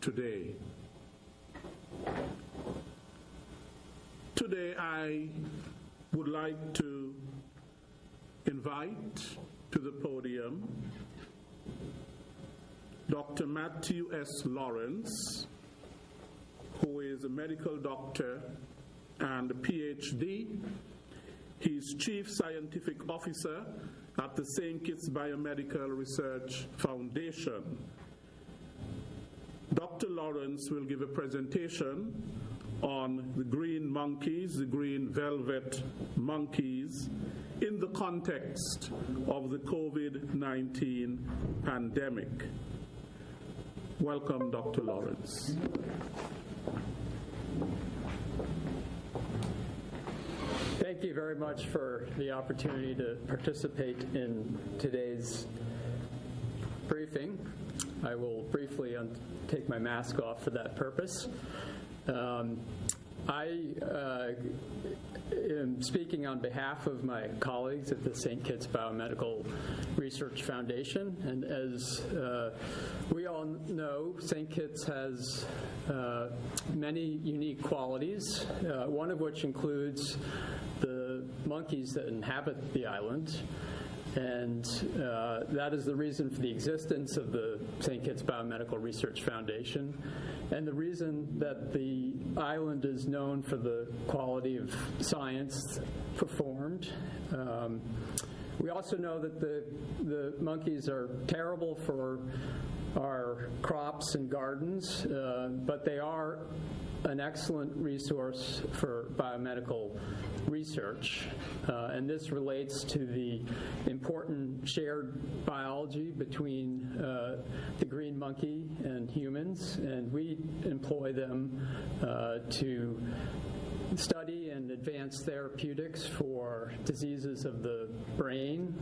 today. Today, I would like to invite to the podium Dr. Matthew S. Lawrence, who is a medical doctor and a PhD. He's Chief Scientific Officer at the St. Kitts Biomedical Research Foundation. Dr. Lawrence will give a presentation on the green monkeys, the green velvet monkeys, in the context of the COVID-19 pandemic. Welcome, Dr. Lawrence. Thank you very much for the opportunity to participate in today's briefing. I will briefly take my mask off for that purpose. I am speaking on behalf of my colleagues at the St. Kitts Biomedical Research Foundation, and as we all know, St. Kitts has many unique qualities, one of which includes the monkeys that inhabit the island. And that is the reason for the existence of the St. Kitts Biomedical Research Foundation, and the reason that the island is known for the quality of science performed. We also know that the monkeys are terrible for our crops and gardens, but they are an excellent resource for biomedical research, and this relates to the important shared biology between the green monkey and humans, and we employ them to study and advance therapeutics for diseases of the brain,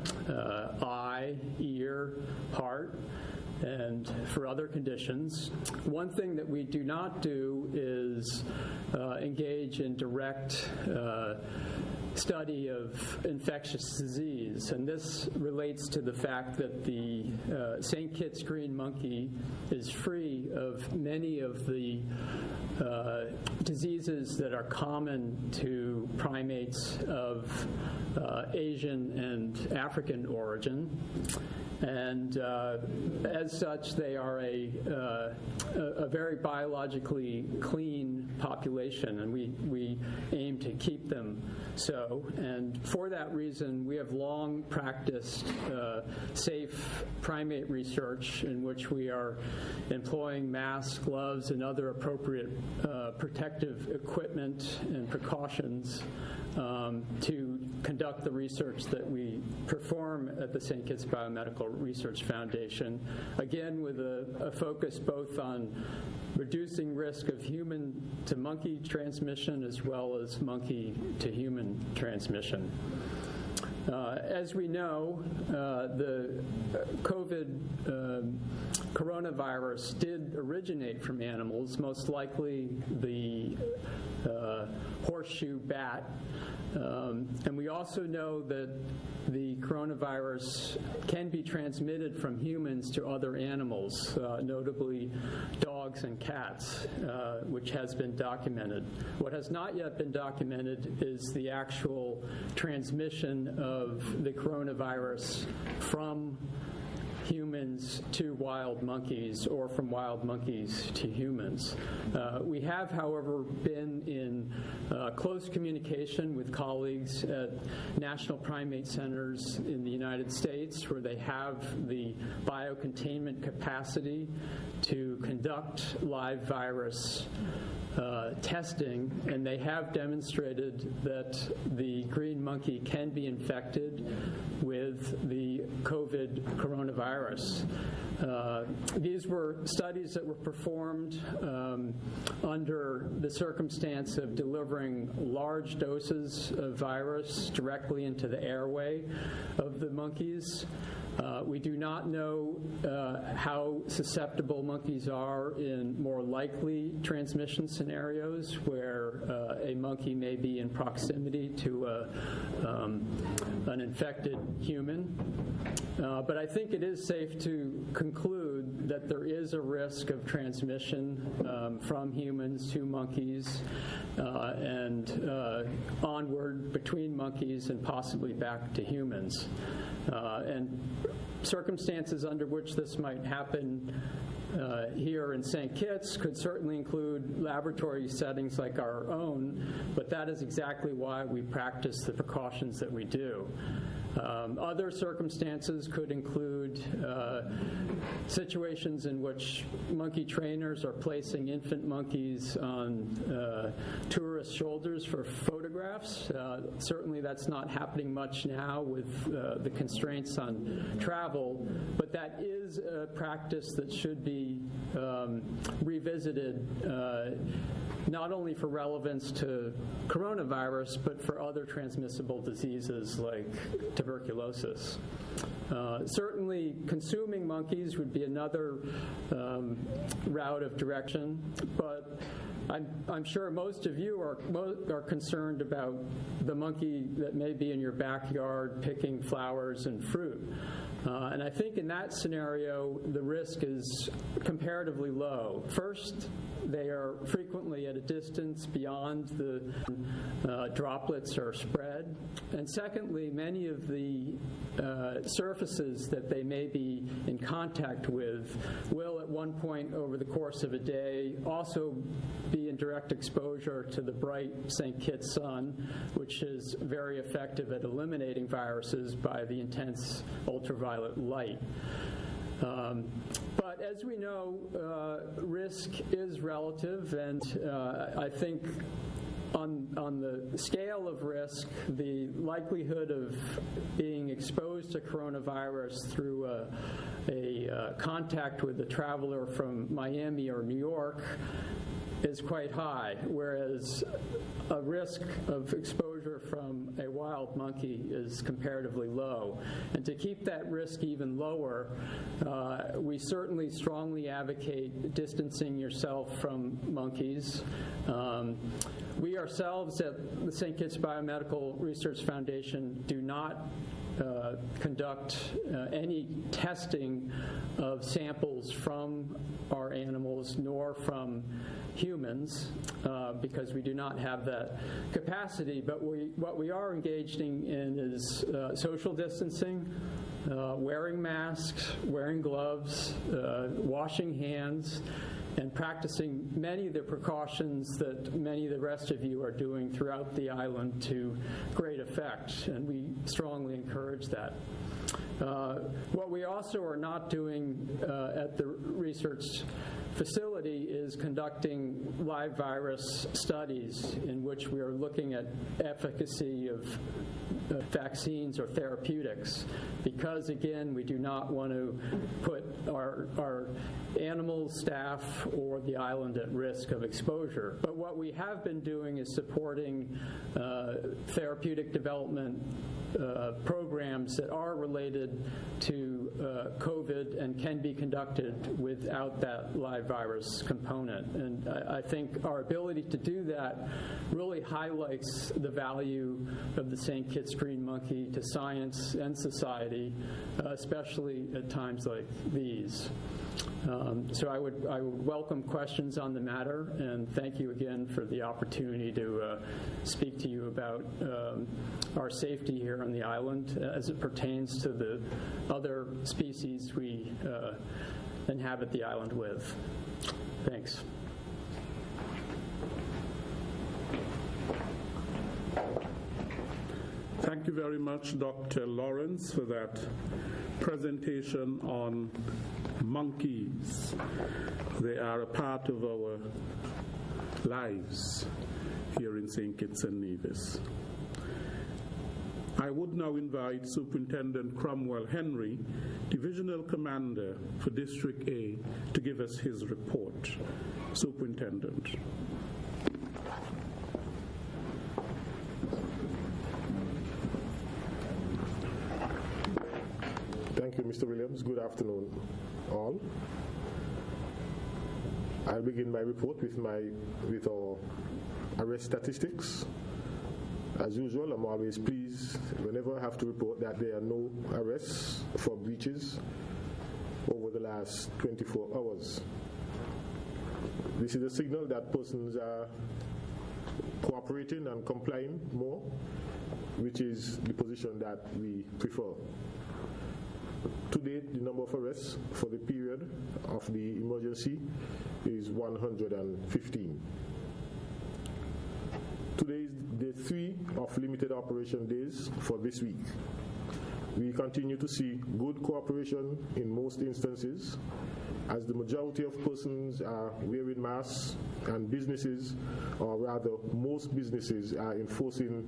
eye, ear, heart, and for other conditions. One thing that we do not do is engage in direct study of infectious disease, and this relates to the fact that the St. Kitts green monkey is free of many of the diseases that are common to primates of Asian and African origin. And as such, they are a very biologically clean population, and we aim to keep them so. And for that reason, we have long practiced safe primate research in which we are employing masks, gloves, and other appropriate protective equipment and precautions to conduct the research that we perform at the St. Kitts Biomedical Research Foundation, again with a focus both on reducing risk of human to monkey transmission as well as monkey to human transmission. As we know, the coronavirus did originate from animals, most likely the horseshoe bat. And we also know that the coronavirus can be transmitted from humans to other animals, notably dogs and cats, which has been documented. What has not yet been documented is the actual transmission of the coronavirus from humans to wild monkeys or from wild monkeys to humans. We have, however, been in close communication with colleagues at national primate centers in the United States, where they have the biocontainment capacity to conduct live virus testing, and they have demonstrated that the green monkey can be infected with the COVID coronavirus. These were studies that were performed under the circumstance of delivering large doses of virus directly into the airway of the monkeys. We do not know how susceptible monkeys are in more likely transmission scenarios where a monkey may be in proximity to an infected human. But I think it is safe to conclude conclude that there is a risk of transmission from humans to monkeys and onward between monkeys and possibly back to humans. And circumstances under which this might happen here in St. Kitts could certainly include laboratory settings like our own, but that is exactly why we practice the precautions that we do. Other circumstances could include situations in which monkey trainers are placing infant monkeys on tourist shoulders for photographs. Certainly that's not happening much now with the constraints on travel, but that is a practice that should be revisited not only for relevance to coronavirus, but for other transmissible diseases like tuberculosis. Certainly, consuming monkeys would be another route of direction, but I'm sure most of you are concerned about the monkey that may be in your backyard picking flowers and fruit. And I think in that scenario, the risk is comparatively low. First, they are frequently at a distance beyond the droplets are spread. And secondly, many of the surfaces that they may be in contact with will at one point over the course of a day also be in direct exposure to the bright St. Kitts sun, which is very effective at eliminating viruses by the intense ultraviolet light. But as we know, risk is relative, and I think on the scale of risk, the likelihood of being exposed to coronavirus through a contact with a traveler from Miami or New York is quite high, whereas a risk of exposure from a wild monkey is comparatively low. And to keep that risk even lower, we certainly strongly advocate distancing yourself from monkeys. We ourselves at the St. Kitts Biomedical Research Foundation do not conduct any testing of samples from our animals nor from humans because we do not have that capacity. But what we are engaging in is social distancing, wearing masks, wearing gloves, washing hands, and practicing many of the precautions that many of the rest of you are doing throughout the island to great effect, and we strongly encourage that. What we also are not doing at the research facility is conducting live virus studies in which we are looking at efficacy of vaccines or therapeutics, because again, we do not want to put our animal staff or the island at risk of exposure. But what we have been doing is supporting therapeutic development programs that are related to COVID and can be conducted without that live virus component. And I think our ability to do that really highlights the value of the St. Kitts green monkey to science and society, especially at times like these. So I would welcome questions on the matter, and thank you again for the opportunity to speak to you about our safety here on the island as it pertains to the other species we inhabit the island with. Thanks. Thank you very much, Dr. Lawrence, for that presentation on monkeys. They are a part of our lives here in St. Kitts and Nevis. I would now invite Superintendent Cromwell Henry, Divisional Commander for District A, to give us his report. Superintendent. Thank you, Mr. Williams. Good afternoon, all. I'll begin my report with our arrest statistics. As usual, I'm always pleased whenever I have to report that there are no arrests for breaches over the last 24 hours. This is a signal that persons are cooperating and complying more, which is the position that we prefer. To date, the number of arrests for the period of the emergency is 115. Today is day 3 of limited operation days for this week. We continue to see good cooperation in most instances, as the majority of persons are wearing masks and businesses, or rather most businesses, are enforcing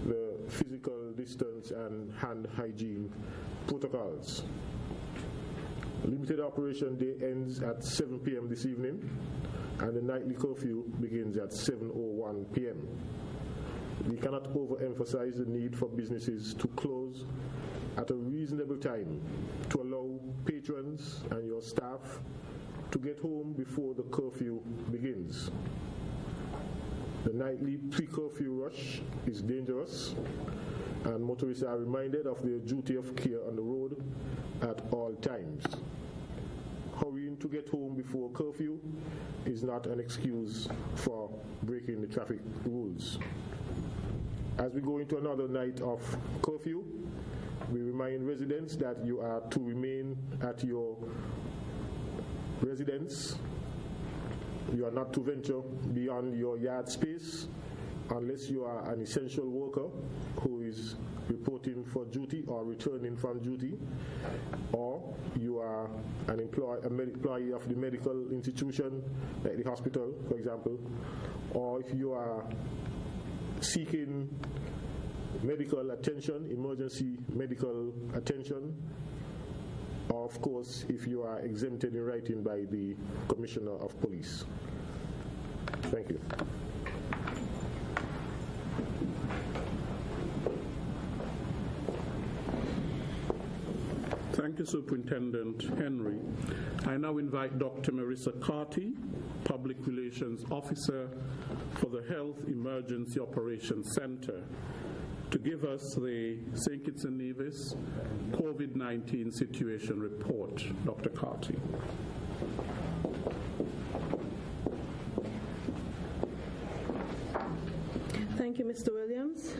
the physical distance and hand hygiene protocols. Limited operation day ends at 7 p.m. this evening, and the nightly curfew begins at 7:01 p.m. We cannot overemphasize the need for businesses to close at a reasonable time to allow patrons and your staff to get home before the curfew begins. The nightly pre-curfew rush is dangerous, and motorists are reminded of their duty of care on the road at all times. Hurrying to get home before curfew is not an excuse for breaking the traffic rules. As we go into another night of curfew, we remind residents that you are to remain at your residence. You are not to venture beyond your yard space unless you are an essential worker who is reporting for duty or returning from duty, or you are an employee of the medical institution, like the hospital, for example, or if you are seeking medical attention, emergency medical attention, or of course if you are exempted in writing by the Commissioner of Police. Thank you. Thank you, Superintendent Henry. I now invite Dr. Marisa Carty, Public Relations Officer for the Health Emergency Operations Center, to give us the St. Kitts and Nevis COVID-19 situation report. Dr. Carty. Thank you, Mr. Williams.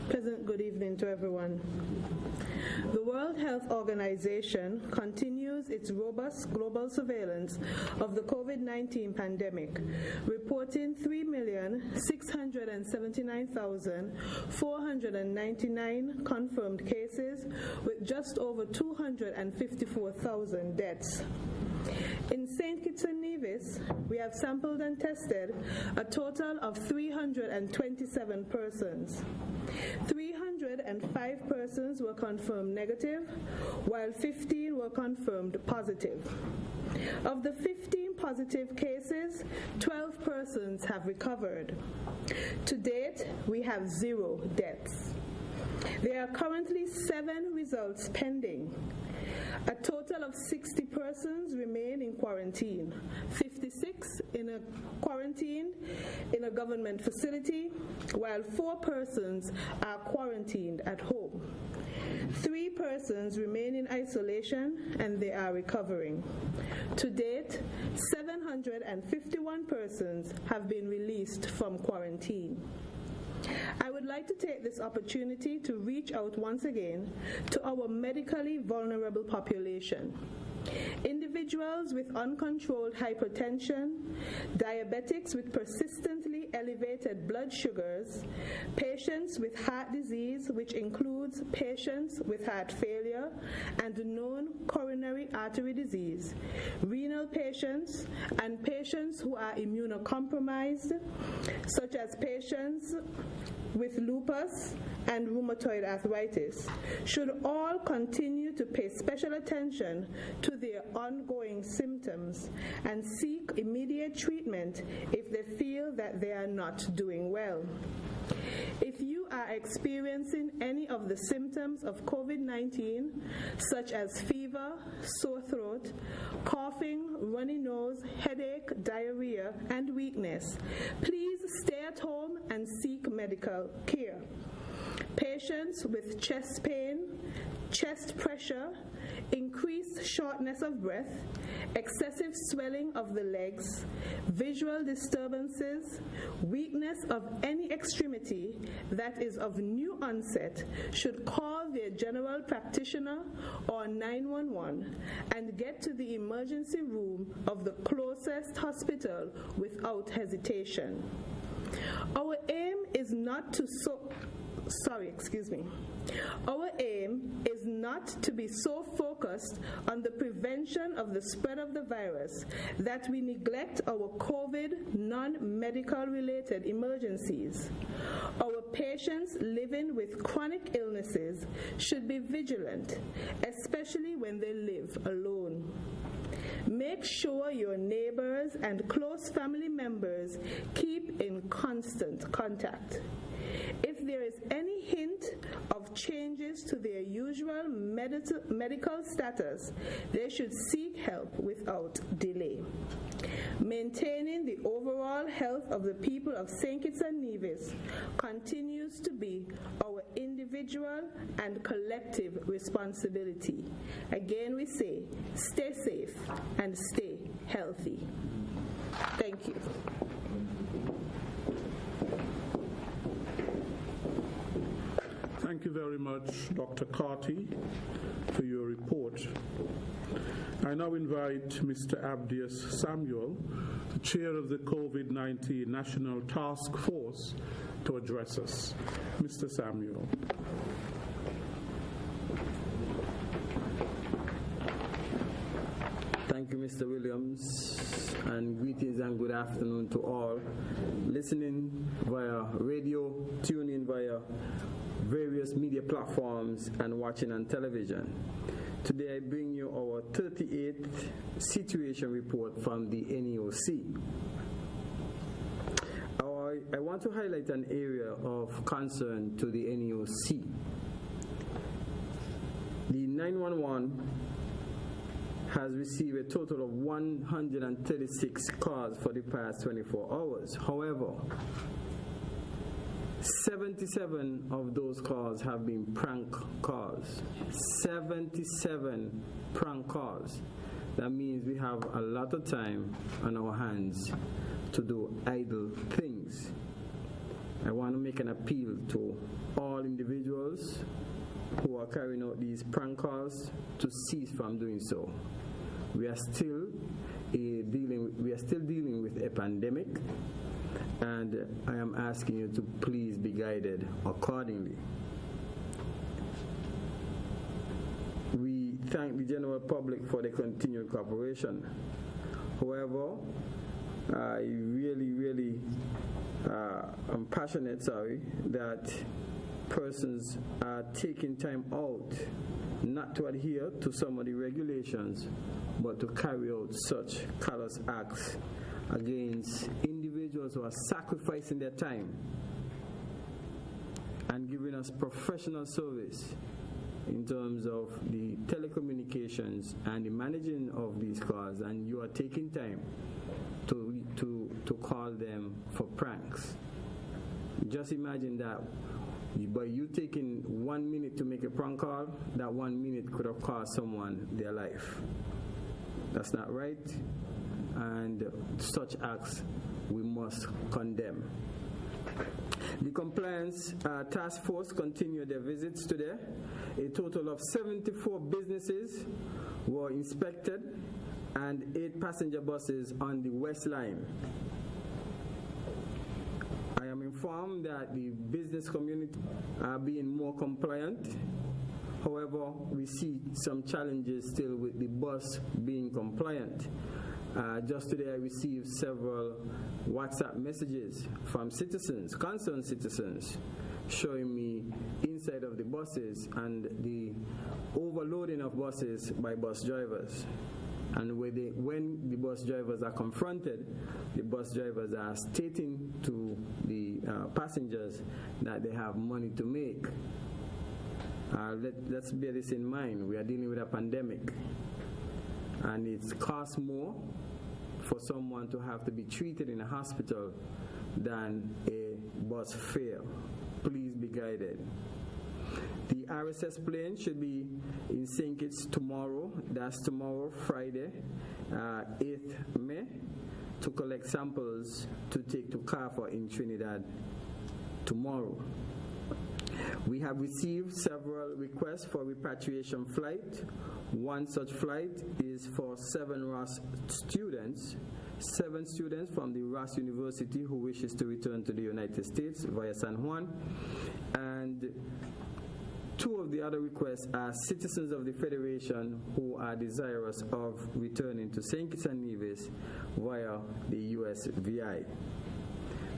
Pleasant good evening to everyone. The World Health Organization continues its robust global surveillance of the COVID-19 pandemic, reporting 3,679,499 confirmed cases with just over 254,000 deaths. In St. Kitts and Nevis, we have sampled and tested a total of 327 persons. 305 persons were confirmed negative, while 15 were confirmed positive. Of the 15 positive cases, 12 persons have recovered. To date, we have 0 deaths. There are currently 7 results pending. A total of 60 persons remain in quarantine, 56 in a quarantine in a government facility, while 4 persons are quarantined at home. 3 persons remain in isolation and they are recovering. To date, 751 persons have been released from quarantine. I would like to take this opportunity to reach out once again to our medically vulnerable population. Individuals with uncontrolled hypertension, diabetics with persistently elevated blood sugars, patients with heart disease, which includes patients with heart failure and known coronary artery disease, renal patients, and patients who are immunocompromised, such as patients with lupus and rheumatoid arthritis, should all continue to pay special attention to their ongoing symptoms and seek immediate treatment if they feel that they are not doing well. If you are experiencing any of the symptoms of COVID-19, such as fever, sore throat, coughing, runny nose, headache, diarrhea, and weakness, please stay at home and seek medical care. Patients with chest pain, chest pressure, increased shortness of breath, excessive swelling of the legs, visual disturbances, weakness of any extremity that is of new onset should call their general practitioner or 911 and get to the emergency room of the closest hospital without hesitation. Our aim is not to Our aim is not to be so focused on the prevention of the spread of the virus that we neglect our COVID non-medical related emergencies. Our patients living with chronic illnesses should be vigilant, especially when they live alone. Make sure your neighbors and close family members keep in constant contact. If there is any hint of changes to their usual medical status, they should seek help without delay. Maintaining the overall health of the people of St. Kitts and Nevis continues to be our individual and collective responsibility. Again, we say, stay safe and stay healthy. Thank you. Thank you very much, Dr. Carty, for your report. I now invite Mr. Abdius Samuel, the chair of the COVID-19 National Task Force, to address us. Mr. Samuel. Thank you, Mr. Williams, and greetings and good afternoon to all listening via radio, tuning via various media platforms, and watching on television. Today I bring you our 38th situation report from the NEOC. I want to highlight an area of concern to the NEOC. The 911 has received a total of 136 calls for the past 24 hours. However, 77 of those calls have been prank calls. 77 prank calls. That means we have a lot of time on our hands to do idle things. I want to make an appeal to all individuals who are carrying out these prank calls to cease from doing so. We are still dealing with a pandemic, and I am asking you to please be guided accordingly. We thank the general public for their continued cooperation. However, I really am passionate, that persons are taking time out not to adhere to some of the regulations, but to carry out such callous acts against individuals who are sacrificing their time and giving us professional service in terms of the telecommunications and the managing of these calls, and you are taking time to call them for pranks. Just imagine that by you taking 1 minute to make a prank call, that 1 minute could have cost someone their life. That's not right, and such acts we must condemn. The Compliance Task Force continued their visits today. A total of 74 businesses were inspected and 8 passenger buses on the West Line. I am informed that the business community are being more compliant. However, we see some challenges still with the bus being compliant. Just today I received several WhatsApp messages from citizens, concerned citizens, showing me inside of the buses and the overloading of buses by bus drivers. And when the bus drivers are confronted, the bus drivers are stating to the passengers that they have money to make. Let's bear this in mind. We are dealing with a pandemic, and it costs more for someone to have to be treated in a hospital than a bus fare. Please be guided. The RSS plane should be in St. Kitts tomorrow. That's tomorrow, Friday, 8th May, to collect samples to take to CARFA in Trinidad tomorrow. We have received several requests for repatriation flight. One such flight is for 7 students from the Ross University who wishes to return to the United States via San Juan. And 2 of the other requests are citizens of the Federation who are desirous of returning to St. Kitts and Nevis via the USVI.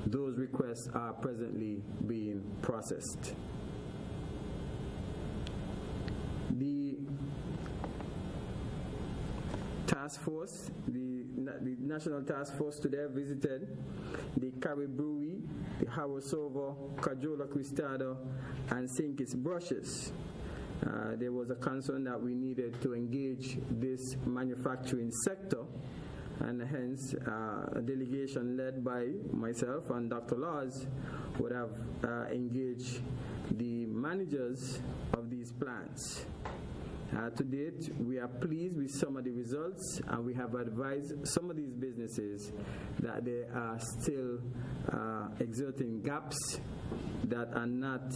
Those requests are presently being processed. The task force, the National Task Force today visited the Carib Brewery, the Harrosover, Cajola Cristado, and St. Kitts Brushes. There was a concern that we needed to engage this manufacturing sector, and hence a delegation led by myself and Dr. Laws would have engaged the managers of these plants. To date, we are pleased with some of the results, and we have advised some of these businesses that they are still exerting gaps that are not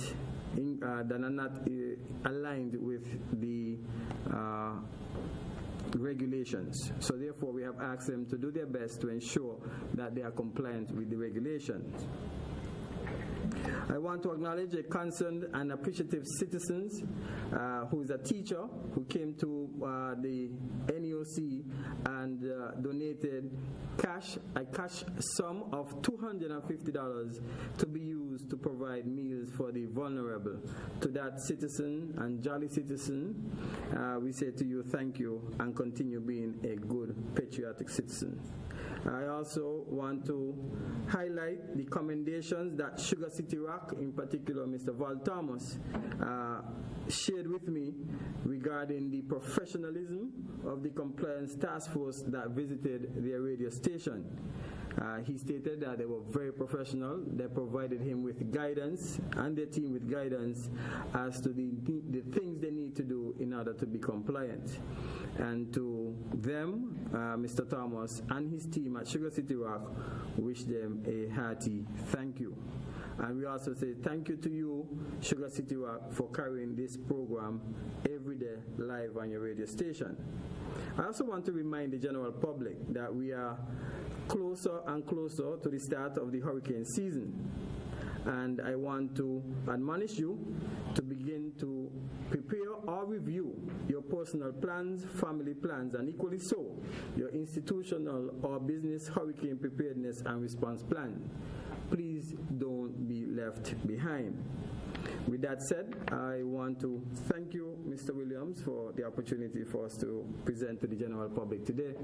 aligned with the regulations. So therefore, we have asked them to do their best to ensure that they are compliant with the regulations. I want to acknowledge a concerned and appreciative citizen who is a teacher who came to the NEOC and donated a cash sum of $250 to be used to provide meals for the vulnerable. To that citizen and jolly citizen, we say to you thank you and continue being a good patriotic citizen. I also want to highlight the commendations that Sugar City Rock, in particular Mr. Val Thomas, shared with me regarding the professionalism of the compliance task force that visited their radio station. He stated that they were very professional. They provided him with guidance and their team with guidance as to the things they need to do in order to be compliant. And to them, Mr. Thomas and his team at Sugar City Rock wish them a hearty thank you. And we also say thank you to you, Sugar City Rock, for carrying this program every day live on your radio station. I also want to remind the general public that we are closer and closer to the start of the hurricane season. And I want to admonish you to begin to prepare or review your personal plans, family plans, and equally so, your institutional or business hurricane preparedness and response plan. Please don't be left behind. With that said, I want to thank you, Mr. Williams, for the opportunity for us to present to the general public today,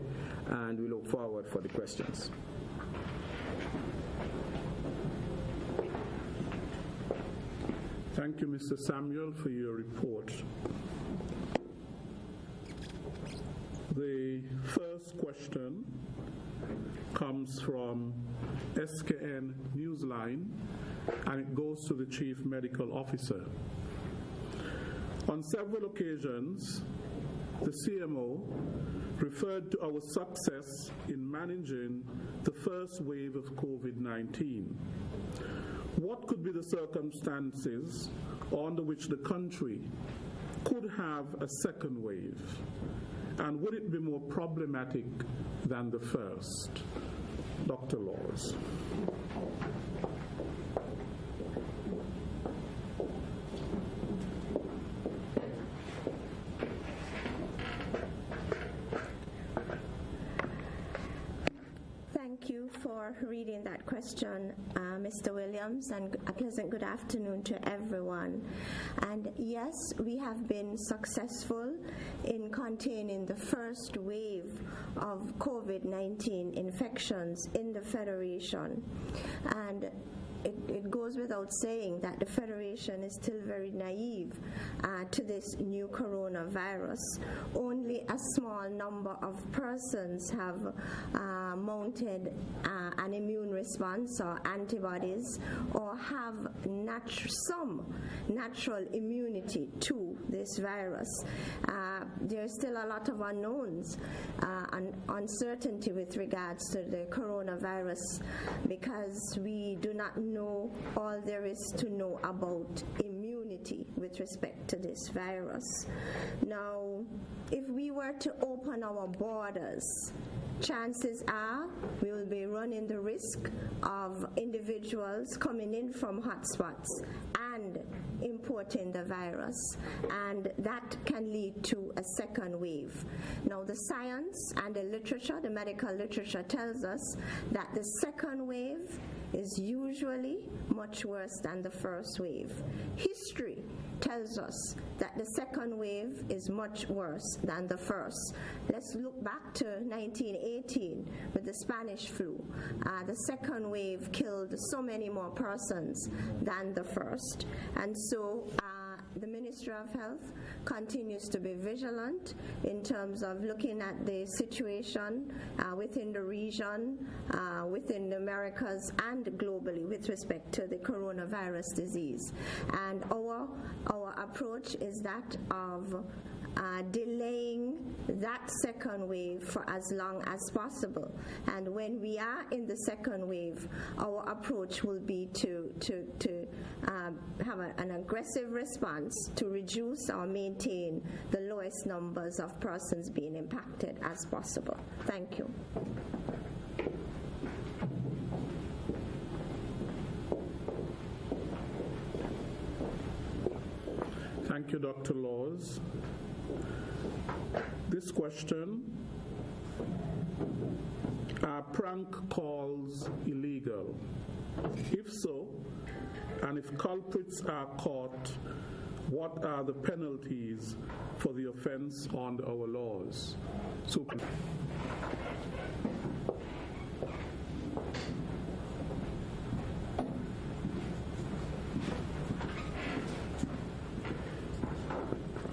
and we look forward for the questions. Thank you, Mr. Samuel, for your report. The first question comes from SKN Newsline, and it goes to the Chief Medical Officer. On several occasions, the CMO referred to our success in managing the first wave of COVID-19. What could be the circumstances under which the country could have a second wave? And would it be more problematic than the first? Dr. Laws. Thank you for reading that question, Mr. Williams, and a pleasant good afternoon to everyone. And yes, we have been successful in containing the first wave of COVID-19 infections in the Federation. And it goes without saying that the Federation is still very naive to this new coronavirus. Only a small number of persons have mounted an immune response or antibodies or have some natural immunity to this virus. There's still a lot of unknowns and uncertainty with regards to the coronavirus because we do not know all there is to know about immunity with respect to this virus. Now, if we were to open our borders, chances are we will be running the risk of individuals coming in from hotspots and importing the virus, and that can lead to a second wave. Now, the science and the literature, the medical literature tells us that the second wave is usually much worse than the first wave. History tells us that the second wave is much worse than the first. Let's look back to 1918 with the Spanish flu. The second wave killed so many more persons than the first. And so the Ministry of Health continues to be vigilant in terms of looking at the situation within the region, within the Americas, and globally with respect to the coronavirus disease. And our approach is that of delaying that second wave for as long as possible. And when we are in the second wave, our approach will be to have an aggressive response to reduce or maintain the lowest numbers of persons being impacted as possible. Thank you. Thank you, Dr. Laws. This question, are prank calls illegal? If so, and if culprits are caught, what are the penalties for the offense under our laws?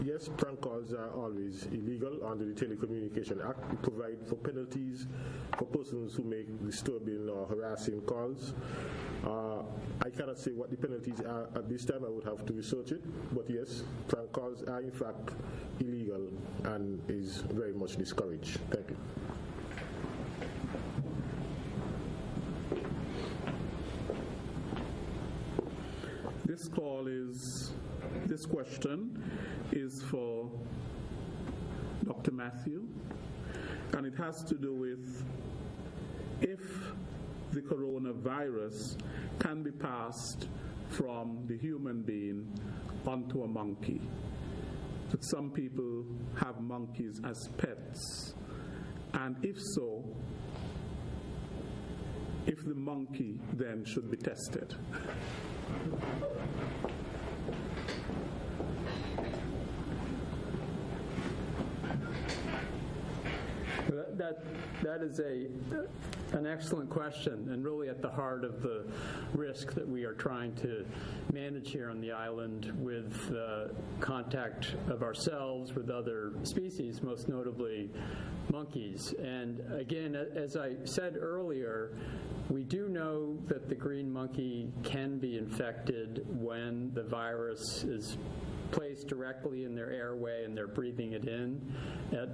Yes, prank calls are always illegal under the Telecommunication Act. We provide for penalties for persons who make disturbing or harassing calls. I cannot say what the penalties are at this time. I would have to research it. But yes, prank calls are in fact illegal and is very much discouraged. Thank you. This question is for Dr. Matthew, and it has to do with if the coronavirus can be passed from the human being onto a monkey. That some people have monkeys as pets, and if so, if the monkey then should be tested. That is an excellent question, and really at the heart of the risk that we are trying to manage here on the island with contact of ourselves with other species, most notably monkeys. And again, as I said earlier, we do know that the green monkey can be infected when the virus is placed directly in their airway and they're breathing it in at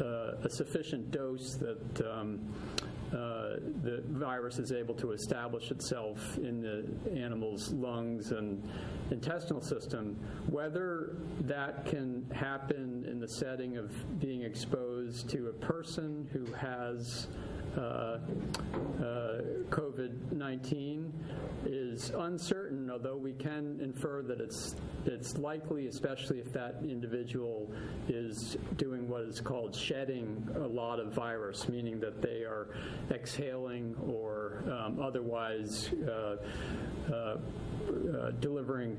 a sufficient dose that the virus is able to establish itself in the animal's lungs and intestinal system. Whether that can happen in the setting of being exposed to a person who has COVID-19 is uncertain, although we can infer that it's likely, especially if that individual is doing what is called shedding a lot of virus, meaning that they are exhaling or otherwise delivering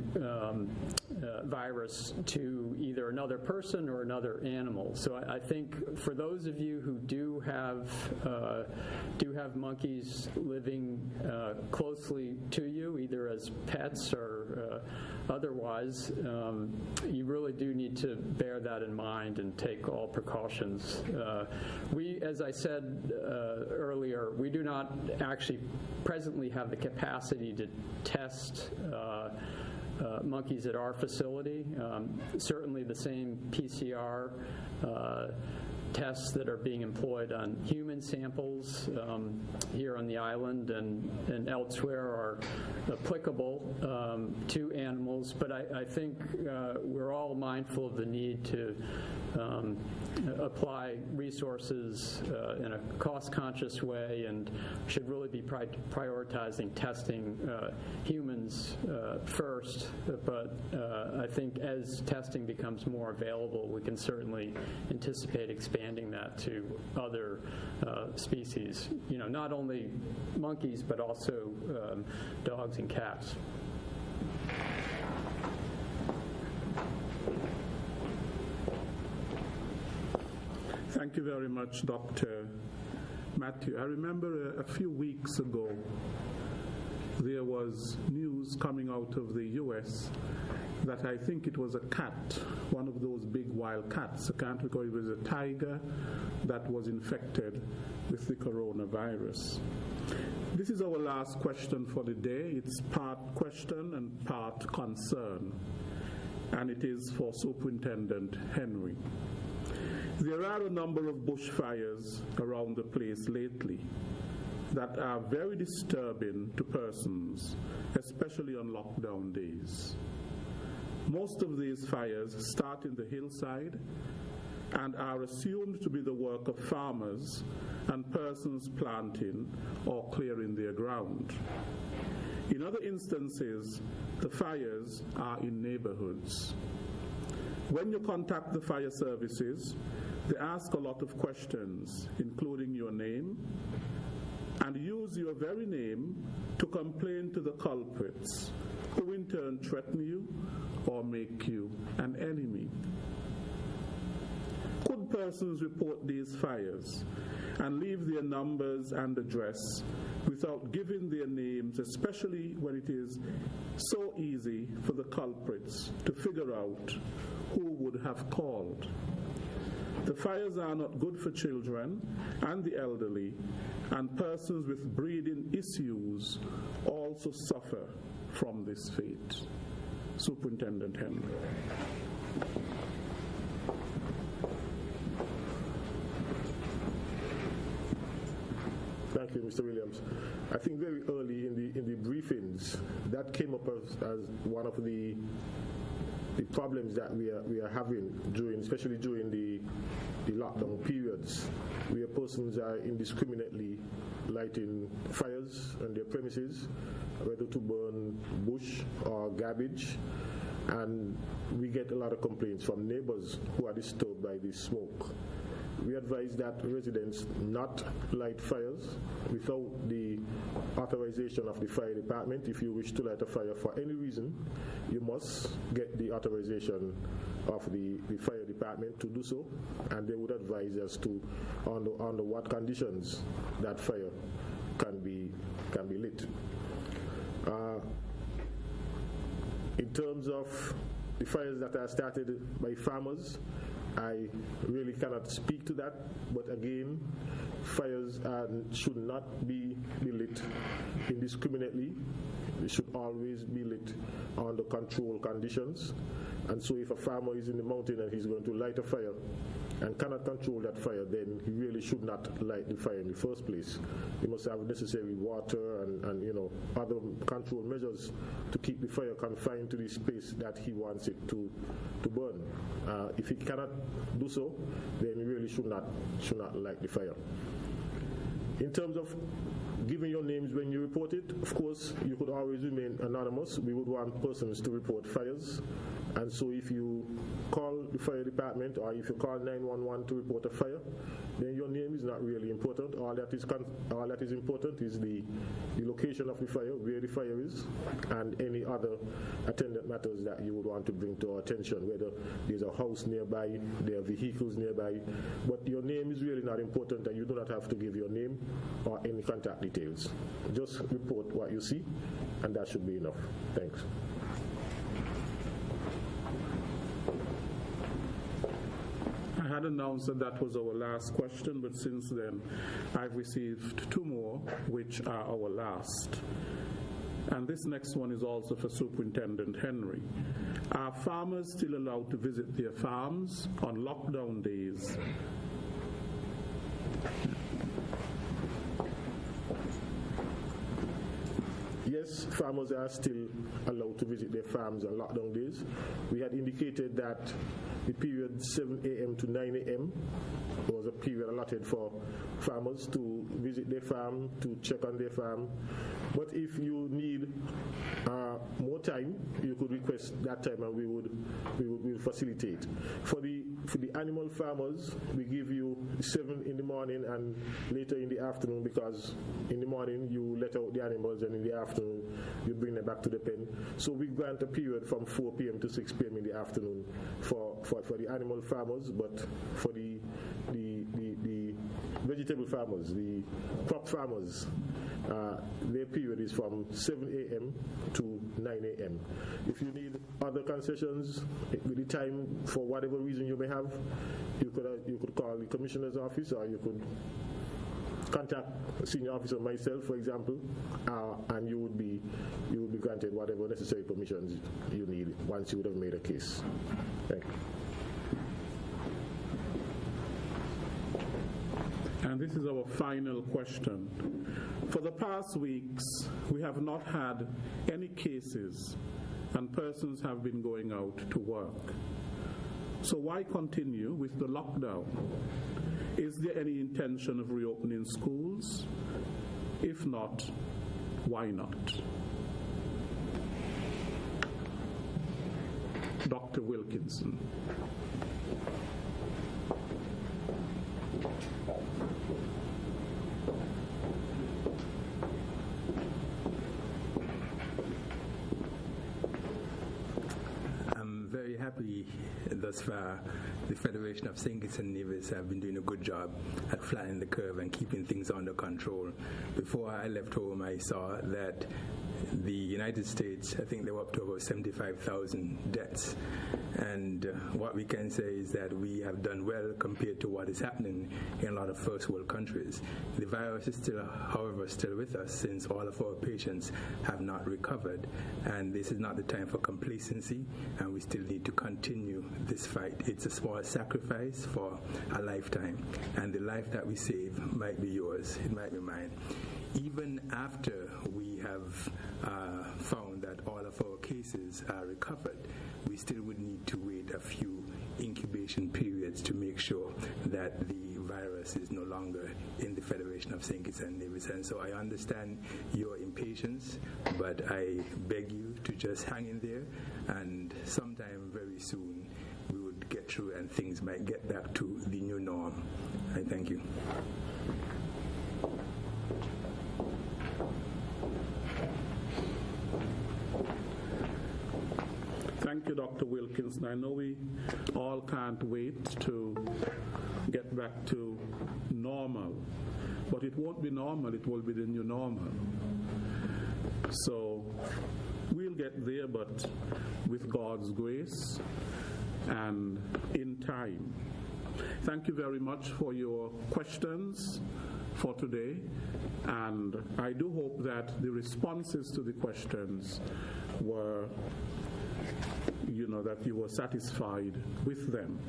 virus to either another person or another animal. So I think for those of you who do have monkeys living closely to you, either as pets or otherwise, you really do need to bear that in mind and take all precautions. We, as I said earlier, we do not actually presently have the capacity to test monkeys at our facility. Certainly the same PCR tests that are being employed on human samples here on the island and elsewhere are applicable to animals, but I think we're all mindful of the need to apply resources in a cost-conscious way and should really be prioritizing testing humans first, but I think as testing becomes more available, we can certainly anticipate expanding that to other species, not only monkeys, but also dogs and cats. Thank you very much, Dr. Matthew. I remember a few weeks ago, there was news coming out of the U.S. that I think it was a cat, one of those big wild cats. I can't recall, it was a tiger that was infected with the coronavirus. This is our last question for the day. It's part question and part concern, and it is for Superintendent Henry. There are a number of bushfires around the place lately that are very disturbing to persons, especially on lockdown days. Most of these fires start in the hillside and are assumed to be the work of farmers and persons planting or clearing their ground. In other instances, the fires are in neighborhoods. When you contact the fire services, they ask a lot of questions, including your name, and use your very name to complain to the culprits, who in turn threaten you or make you an enemy. Could persons report these fires and leave their numbers and address without giving their names, especially when it is so easy for the culprits to figure out who would have called? The fires are not good for children and the elderly, and persons with breathing issues also suffer from this fate. Superintendent Henry. Thank you, Mr. Williams. I think very early in the briefings, that came up as one of the problems that we are having especially during the lockdown periods, where persons are indiscriminately lighting fires on their premises, whether to burn bush or garbage, and we get a lot of complaints from neighbors who are disturbed by this smoke. We advise that residents not light fires without the authorization of the fire department. If you wish to light a fire for any reason, you must get the authorization of the fire department to do so, and they would advise as to under what conditions that fire can be lit. In terms of the fires that are started by farmers, I really cannot speak to that, but again, fires should not be lit indiscriminately. They should always be lit under controlled conditions. And so if a farmer is in the mountain and he's going to light a fire and cannot control that fire, then he really should not light the fire in the first place. He must have necessary water and other control measures to keep the fire confined to the space that he wants it to burn. If he cannot do so, then he really should not light the fire. In terms of giving your names when you report it, of course, you could always remain anonymous. We would want persons to report fires. And so if you call the fire department or if you call 911 to report a fire, then your name is not really important. All that is important is the location of the fire, where the fire is, and any other attendant matters that you would want to bring to our attention, whether there's a house nearby, there are vehicles nearby. But your name is really not important, and you do not have to give your name or any contact details. Just report what you see, and that should be enough. Thanks. I had announced that that was our last question, but since then I've received two more, which are our last. And this next one is also for Superintendent Henry. Are farmers still allowed to visit their farms on lockdown days? Yes, farmers are still allowed to visit their farms on lockdown days. We had indicated that the period 7 a.m. to 9 a.m. was a period allotted for farmers to visit their farm, to check on their farm. But if you need more time, you could request that time, and we will facilitate. For the animal farmers, we give you 7 in the morning and later in the afternoon, because in the morning you let out the animals, and in the afternoon you bring them back to the pen. So we grant a period from 4 p.m. to 6 p.m. in the afternoon for the animal farmers, but for the vegetable farmers, the crop farmers, their period is from 7 a.m. to 9 a.m. If you need other concessions with the time, for whatever reason you may have, you could call the commissioner's office, or you could contact a senior officer, myself, for example, and you would be granted whatever necessary permissions you need once you would have made a case. Thank you. And this is our final question. For the past weeks, we have not had any cases, and persons have been going out to work. So why continue with the lockdown? Is there any intention of reopening schools? If not, why not? Dr. Wilkinson. Very happy thus far. The Federation of St. Kitts and Nevis have been doing a good job at flattening the curve and keeping things under control. Before I left home, I saw that the United States, I think they were up to about 75,000 deaths. And what we can say is that we have done well compared to what is happening in a lot of first world countries. The virus is still, however, still with us, since all of our patients have not recovered. And this is not the time for complacency, and we still need to continue this fight. It's a small sacrifice for a lifetime, and the life that we save might be yours, it might be mine. Even after we have found that all of our cases are recovered, we still would need to wait a few incubation periods to make sure that the virus is no longer in the Federation of St. Kitts and Nevis. And so I understand your impatience, but I beg you to just hang in there, and sometime very soon we would get through and things might get back to the new norm. I thank you. Thank you, Dr. Wilkinson. I know we all can't wait to get back to normal, but it won't be normal, it will be the new normal. So we'll get there, but with God's grace and in time. Thank you very much for your questions for today, and I do hope that the responses to the questions were, that you were satisfied with them.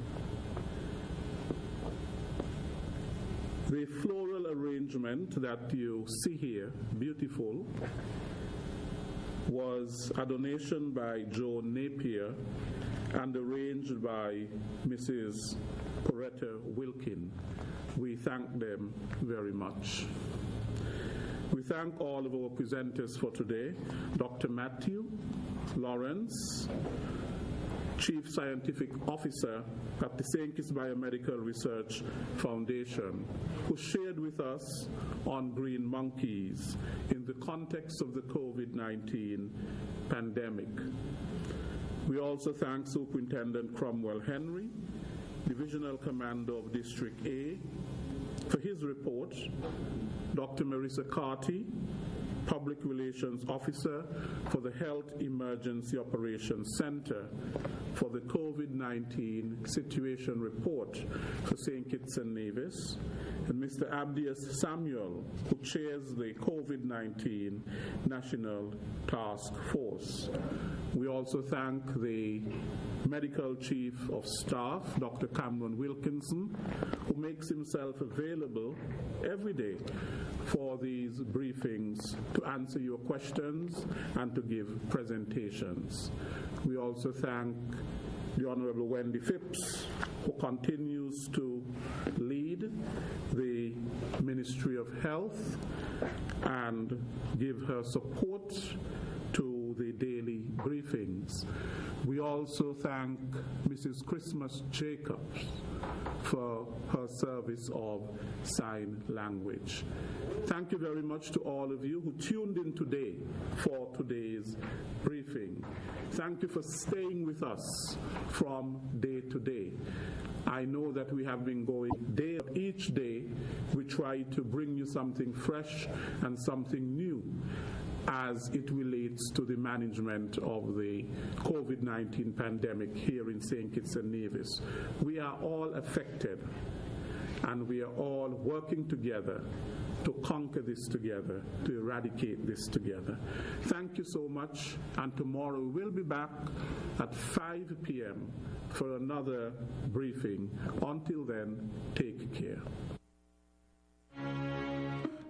The floral arrangement that you see here, beautiful, was a donation by Joan Napier and arranged by Mrs. Poretta Wilkin. We thank them very much. We thank all of our presenters for today, Dr. Matthew, Lawrence, Chief Scientific Officer at the St. Kitts Biomedical Research Foundation, who shared with us on green monkeys in the context of the COVID-19 pandemic. We also thank Superintendent Cromwell Henry, Divisional Commander of District A, for his report, Dr. Marisa Carty, Public Relations Officer for the Health Emergency Operations Center, for the COVID-19 Situation Report for St. Kitts and Nevis, and Mr. Abdias Samuel, who chairs the COVID-19 National Task Force. We also thank the Medical Chief of Staff, Dr. Cameron Wilkinson, who makes himself available every day for these briefings to answer your questions and to give presentations. We also thank the Honorable Wendy Phipps, who continues to lead the Ministry of Health and give her support to the daily briefings. We also thank Mrs. Christmas Jacobs for her service of sign language. Thank you very much to all of you who tuned in today for today's briefing. Thank you for staying with us from day to day. I know that we have been going day each day. We try to bring you something fresh and something new as it relates to the management of the COVID-19 pandemic here in St. Kitts and Nevis. We are all affected, and we are all working together to conquer this together, to eradicate this together. Thank you so much, and tomorrow we'll be back at 5 p.m. for another briefing. Until then, take care.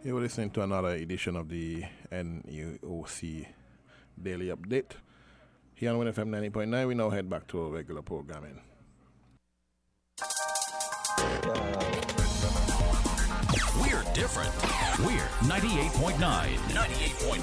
You're listening to another edition of the NEOC Daily Update. Here on FM 90.9, we now head back to our regular programming. We're different. We're 98.9. 98.9.